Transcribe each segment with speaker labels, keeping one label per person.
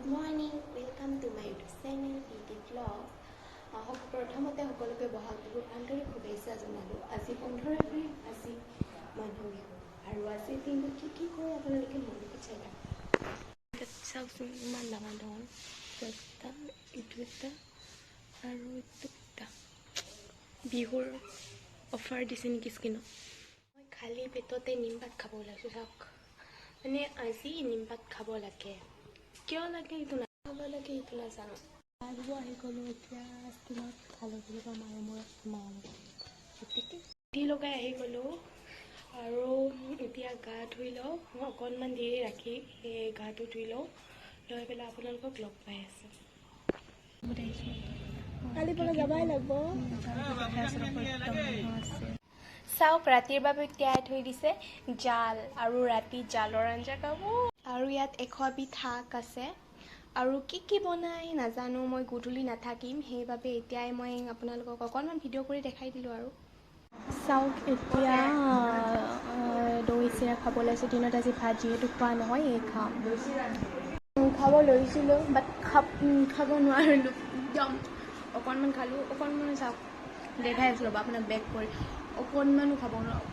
Speaker 1: Good morning, welcome to my YouTube channel BT Vlog. প্ৰথমতে সকলোকে বহাগ বিহুৰ আন্তৰিক শুভেচ্ছা জনালোঁ। আজি 15 এপ্ৰিল, আজি মানুহ বিহু আৰু আজি দিনটো কি কৰোঁ আপোনালোকে মনটো চাই থাকক। চাওকচোন ইমান ডাঙৰ ডাঙৰ এটা এইটো এটা আৰু এইটো এটা বিহুৰ অফাৰ দিছে নেকি স্কিনত। মই খালী পেটতে নিমপাত খাব ওলাইছোঁ। চাওক মানে আজি নিমপাত খাব লাগে। কিয় লাগে এইটো নাখাব লাগে এইটো নাজানো। আহিব আহি গ'লোঁ এতিয়া স্কিনত ভালো বুলি মায়ে মূৰত গতিকে দি লগাই আহি গ'লোঁ আৰু এতিয়া গা ধুই লওঁ। অকণমান দেৰি ৰাখি সেই গাটো ধুই লওঁ, লৈ পেলাই আপোনালোকক লগ পাই আছোঁ। কালি পৰা যাবাই লাগিব। চাওক ৰাতিৰ বাবে তিয়াই থৈ দিছে জাল, আৰু ৰাতি জালৰ আঞ্জা খাব। আৰু ইয়াত 100 বিধ শাক আছে আৰু কি বনাই নাজানো। মই গধূলি নাথাকিম, সেইবাবে এতিয়াই মই আপোনালোকক অকণমান ভিডিঅ' কৰি দেখাই দিলোঁ। আৰু চাওক এতিয়া দৈ চিৰা খাব লৈছোঁ। দিনত আজি ভাত যিহেতু খোৱা নহয়, এই খাব লৈছিলোঁ বাট খাব নোৱাৰিলোঁ। একদম অকণমান খালোঁ, অকণমান চাওক দেখাই আছোঁ ৰ'ব আপোনাক বেক কৰি, অকণমানো খাব নোৱাৰোঁ।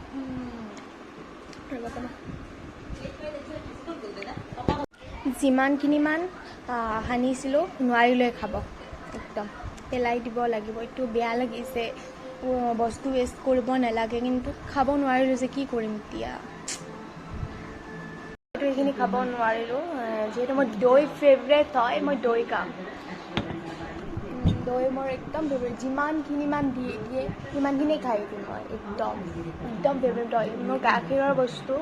Speaker 1: যিমানখিনিমান সানিছিলোঁ নোৱাৰিলোৱে খাব, একদম পেলাই দিব লাগিব। এইটো বেয়া লাগিছে, বস্তু ৱেষ্ট কৰিব নালাগে, কিন্তু খাব নোৱাৰিলোঁ যে কি কৰিম এতিয়া। এইখিনি খাব নোৱাৰিলোঁ যিহেতু মোৰ দৈ ফেভৰেট হয়। মই দৈ খাম, দৈ মোৰ একদম ফেভৰেট। যিমানখিনিমান দিয়ে সিমানখিনিয়ে খাই দিম মই, একদম ফেভৰেট দৈ। মোৰ গাখীৰৰ বস্তু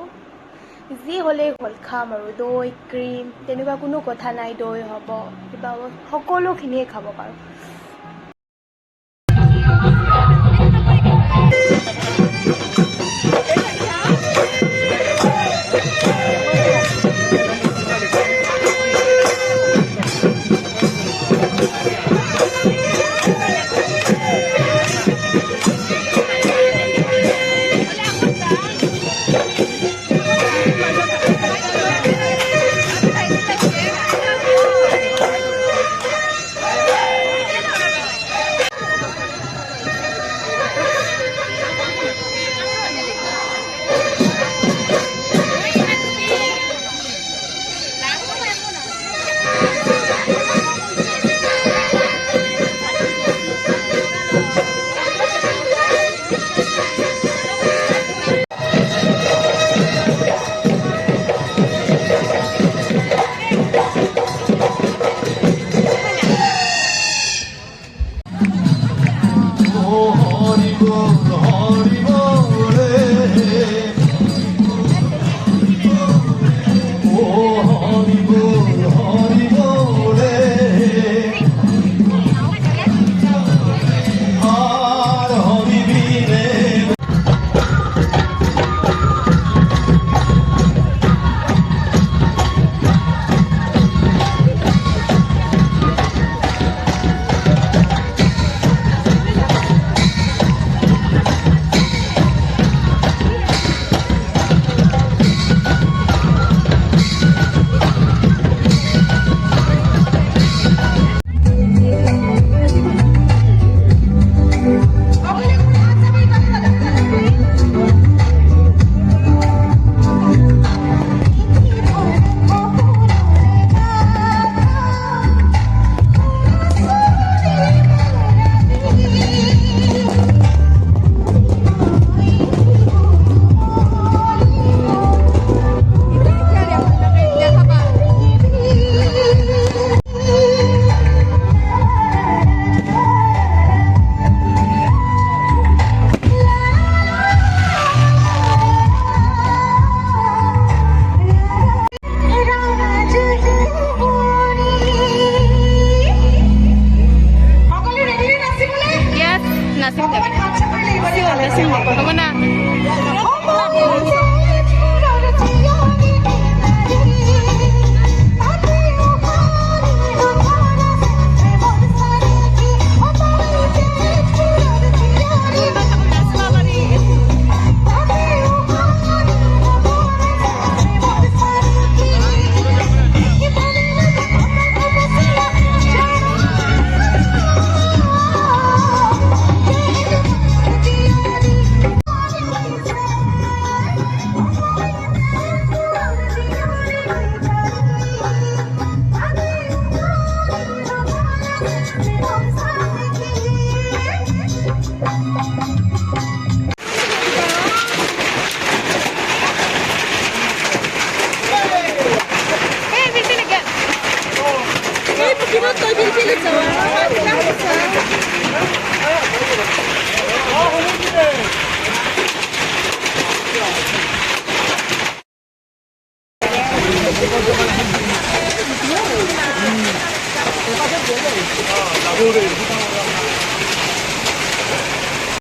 Speaker 1: যি হ'লেই হ'ল খাম আৰু দৈ ক্ৰীম তেনেকুৱা কোনো কথা নাই। দৈ হ'ব কিবা হ'ব, সকলোখিনিয়ে খাব পাৰোঁ।